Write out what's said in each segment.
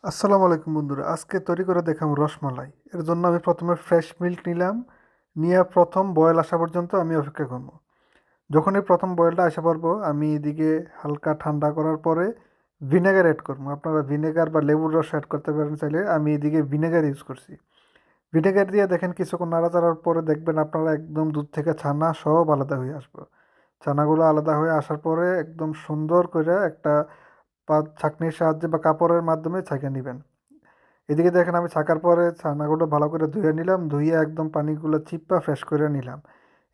আসসালামু আলাইকুম বন্ধুরা, আজকে তৈরি করে দেখাবো রসমালাই। এর জন্য আমি প্রথমে ফ্রেশ মিল্ক নিলাম। নিয়ে প্রথম বয়েল আসা পর্যন্ত আমি অপেক্ষা করবো। যখনই প্রথম বয়েলটা আসা পারবো আমি এদিকে হালকা ঠান্ডা করার পরে ভিনেগার অ্যাড করবো। আপনারা ভিনেগার বা লেবুর রস অ্যাড করতে পারেন চাইলে, আমি এদিকে ভিনেগার ইউজ করছি। ভিনেগার দিয়ে দেখেন কিছুক্ষণ নাড়াচাড়ার পরে দেখবেন আপনারা একদম দুধ থেকে ছানা সব আলাদা হয়ে আসবে। ছানাগুলো আলাদা হয়ে আসার পরে একদম সুন্দর করে একটা ছাঁকনির সাহায্যে বা কাপড়ের মাধ্যমে ছাঁকে নেবেন। এদিকে দেখেন আমি ছাকার পরে ছানাগুলো ভালো করে ধুয়ে নিলাম, ধুয়ে একদম পানিগুলো চিপ্পা ফ্রেশ করে নিলাম।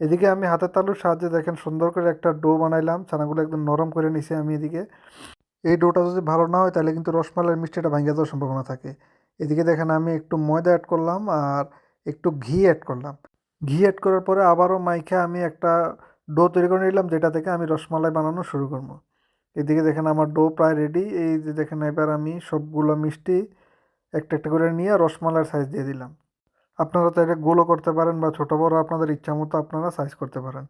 এদিকে আমি হাতের তালুর সাহায্যে দেখেন সুন্দর করে একটা ডো বানাইলাম, ছানাগুলো একদম নরম করে নিছি আমি এদিকে। এই ডোটা যদি ভালো না হয় তাহলে কিন্তু রসমালাইয়ের মিষ্টিটা ভেঙে যাওয়ার সম্ভাবনা থাকে। এদিকে দেখেন আমি একটু ময়দা অ্যাড করলাম আর একটু ঘি অ্যাড করলাম। ঘি অ্যাড করার পরে আবারও মাইখা আমি একটা ডো তৈরি করে নিলাম, যেটা থেকে আমি রসমালাই বানানো শুরু করবো। এদিকে দেখেন আমার ডো প্রায় রেডি। এই যে দেখেন এবার আমি সবগুলো মিষ্টি একটা একটা করে নিয়ে রসমালাইয়ের সাইজ দিয়ে দিলাম। আপনারা চাইলে গোলও করতে পারেন বা ছোটো বড় আপনাদের ইচ্ছা মতো আপনারা সাইজ করতে পারেন।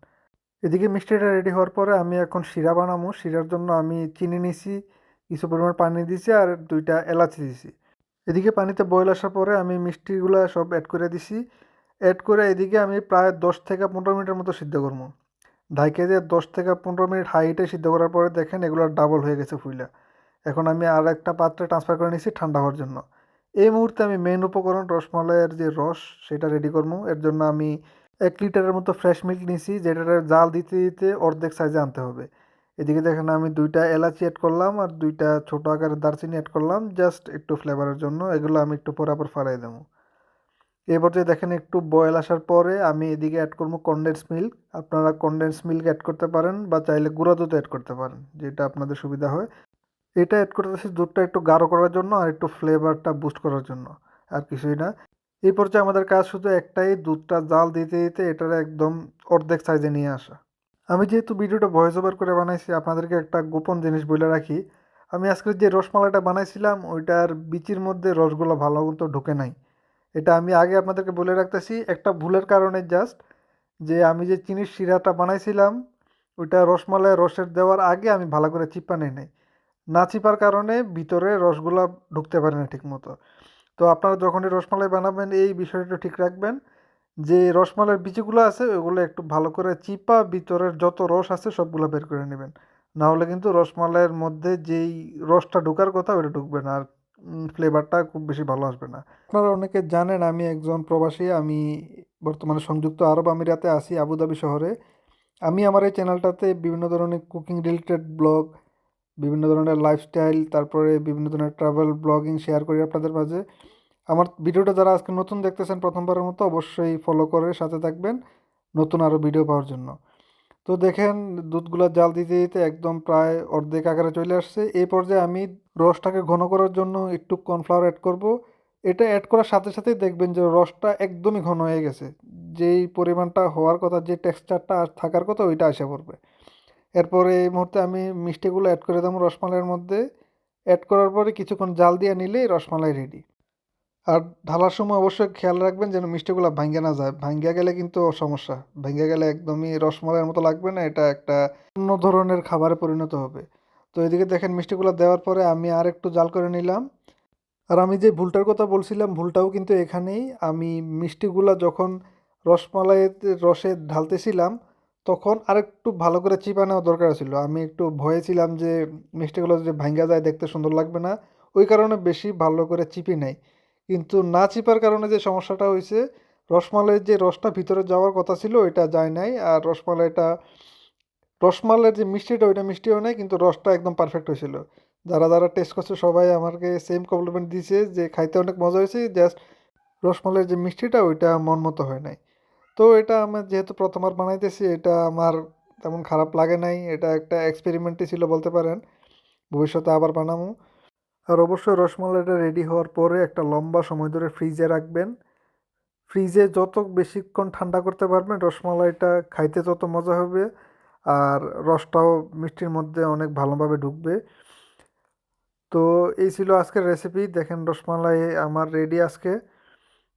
এদিকে মিষ্টিটা রেডি হওয়ার পরে আমি এখন শিরা বানাবো। শিরার জন্য আমি চিনি নিছি, কিছু পরিমাণ পানি দিছি আর দুইটা এলাচি দিছি। এদিকে পানিতে বয়েল আসার পরে আমি মিষ্টিগুলো সব অ্যাড করে দিছি। অ্যাড করে এদিকে আমি প্রায় 10 থেকে 15 মিনিটের মতো সিদ্ধ করবো। ঢাইকে দিয়ে 10 থেকে 15 মিনিট হাই হিটে সিদ্ধ করার পরে দেখেন এগুলো ডাবল হয়ে গেছে ফুইলা। এখন আমি আর একটা পাত্রে ট্রান্সফার করে নিয়েছি ঠান্ডা হওয়ার জন্য। এই মুহূর্তে আমি মেন উপকরণ রসমালাইয়ের যে রস সেটা রেডি করবো। এর জন্য আমি 1 লিটারের মতো ফ্রেশ মিল্ক নিয়েছি, যেটার জাল দিতে দিতে অর্ধেক সাইজে আনতে হবে। এদিকে দেখেন আমি দুইটা এলাচি অ্যাড করলাম আর দুইটা ছোটো আকারের দারচিনি অ্যাড করলাম জাস্ট একটু ফ্লেভারের জন্য। এগুলো আমি একটু পরে আবার ফালাই দেবো। এই পর্যায়ে দেখেন একটু বয়েল আসার পরে আমি এদিকে অ্যাড করবো কনডেন্স মিল্ক। আপনারা কনডেন্স মিল্ক অ্যাড করতে পারেন বা চাইলে গুঁড়া দুধ অ্যাড করতে পারেন, যেটা আপনাদের সুবিধা হয়। এটা অ্যাড করতেছি দুধটা একটু গাঢ় করার জন্য আর একটু ফ্লেভারটা বুস্ট করার জন্য, আর কিছুই না। এই পর্যায়ে আমাদের কাজ শুধু একটাই, দুধটা জাল দিতে দিতে এটার একদম অর্ধেক সাইজে নিয়ে আসা। আমি যেহেতু ভিডিওটা ভয়েস ওভার করে বানাইছি, আপনাদেরকে একটা গোপন জিনিস বলে রাখি। আমি আজকে যে রসমালাইটা বানাইছিলাম ওইটার বিচির মধ্যে রসগুলো ভালো মতো ঢোকে নাই। এটা আমি আগে আপনাদেরকে বলে রাখতেছি, একটা ভুলের কারণে জাস্ট, যে আমি যে চিনির শিরাটা বানাইছিলাম ওইটা রসমালাই রসের দেওয়ার আগে আমি ভালো করে চিপা নেই নাই। না চিপার কারণে ভিতরে রসগুলা ঢুকতে পারে না ঠিক মতো। তো আপনারা যখনই রসমালাই বানাবেন এই বিষয়টা একটু ঠিক রাখবেন, যে রসমালাইয়ের বিচিগুলো আছে ওগুলো একটু ভালো করে চিপা ভিতরের যত রস আছে সবগুলো বের করে নেবেন। না হলে কিন্তু রসমালাইয়ের মধ্যে যেই রসটা ঢোকার কথা ওটা ঢুকবে না আর ফ্লেভারটা খুব বেশি ভালো আসবে না। আপনারা অনেকে জানেন আমি একজন প্রবাসী। আমি বর্তমানে সংযুক্ত আরব আমিরাতে আছি, আবুধাবি শহরে। আমি আমার এই চ্যানেলটাতে বিভিন্ন ধরনের কুকিং রিলেটেড ব্লগ, বিভিন্ন ধরনের লাইফস্টাইল, তারপরে বিভিন্ন ধরনের ট্রাভেল ব্লগিং শেয়ার করি আপনাদের মাঝে। আমার ভিডিওটা যারা আজকে নতুন দেখতেছেন প্রথমবারের মতো অবশ্যই ফলো করে সাথে থাকবেন নতুন আরও ভিডিও পাওয়ার জন্য। তো দেখেন দুধগুলো জাল দিতে দিতে একদম প্রায় অর্ধেক আকারে চলে আসছে। এই পর্যায়ে আমি রসটাকে ঘন করার জন্য একটু কর্নফ্লাওয়ার অ্যাড করব। এটা অ্যাড করার সাথে সাথেই দেখবেন যে রসটা একদমই ঘন হয়ে গেছে। যেই পরিমাণটা হওয়ার কথা, যে টেক্সচারটা থাকার কথা ওইটা এসে পড়বে। এরপরে এই মুহূর্তে আমি মিষ্টিগুলো অ্যাড করে দেবো রসমালাইয়ের মধ্যে। অ্যাড করার পরে কিছুক্ষণ জাল দিয়ে নিলেই রসমালাই রেডি। আর ঢালার সময় অবশ্যই খেয়াল রাখবেন যেন মিষ্টিগুলো ভাঙ্গে না যায়, ভাঙ্গা গেলে কিন্তু সমস্যা। ভেঙে গেলে একদমই রসমালাইয়ের মতো লাগবে না, এটা একটা অন্য ধরনের খাবারে পরিণত হবে। তো এদিকে দেখেন মিষ্টিগুলো দেওয়ার পরে আমি আর একটু জাল করে নিলাম। আর আমি যে ভুলটার কথা বলছিলাম ভুলটাও কিন্তু এখানেই। আমি মিষ্টিগুলা যখন রসমালাইতে রসে ঢালতেছিলাম তখন আরেকটু ভালো করে চিপা নেওয়া দরকার ছিল। আমি একটু ভয়ে ছিলাম যে মিষ্টিগুলো যদি ভাঙ্গা যায় দেখতে সুন্দর লাগবে না, ওই কারণে বেশি ভালো করে চিপি নাই। কিন্তু না চিপার কারণে যে সমস্যাটা হয়েছে, রসমালাইয়ের যে রসটা ভিতরে যাওয়ার কথা ছিল ওইটা যায় নাই। আর রসমালাইয়ের যে মিষ্টিটা ওইটা মিষ্টিও নেই, কিন্তু রসটা একদম পারফেক্ট হয়েছিল। যারা যারা টেস্ট করছে সবাই আমাকে সেম কমপ্লিমেন্ট দিয়েছে যে খাইতে অনেক মজা হয়েছে, জাস্ট রসমালাইয়ের যে মিষ্টিটা ওইটা মন মতো হয় নাই। তো এটা আমার যেহেতু প্রথমবার বানাইতেছি, এটা আমার তেমন খারাপ লাগে নাই। এটা একটা এক্সপেরিমেন্টই ছিল বলতে পারেন, ভবিষ্যতে আবার বানাবো। আর অবশ্যই রসমালাইটা রেডি হওয়ার পরে একটা লম্বা সময় ধরে ফ্রিজে রাখবেন। ফ্রিজে যত বেশিক্ষণ ঠান্ডা করতে পারবেন রসমালাইটা খাইতে তত মজা হবে। আর রসটাও মিষ্টির মধ্যে অনেক ভালোভাবে ঢুকবে। তো এই ছিল আজকের রেসিপি। দেখেন রসমালাই আমার রেডি আজকে।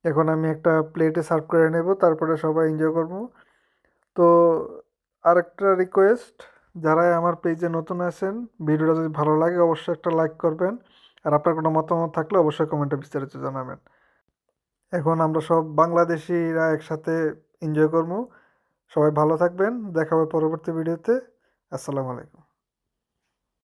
এখন আমি একটা প্লেটে সার্ভ করে নেব, তারপরে সবাই এনজয় করব। তো আরেকটা রিকোয়েস্ট, যারাই আমার পেজে নতুন আছেন ভিডিওটা যদি ভালো লাগে অবশ্যই একটা লাইক করবেন। আর আপনার কোনো মতামত থাকলে অবশ্যই কমেন্টে বিস্তারিত জানাবেন। এখন আমরা সব বাংলাদেশিরা একসাথে এনজয় করবো। সবাই ভালো থাকবেন, দেখা হবে পরবর্তী ভিডিওতে। আসসালামু আলাইকুম।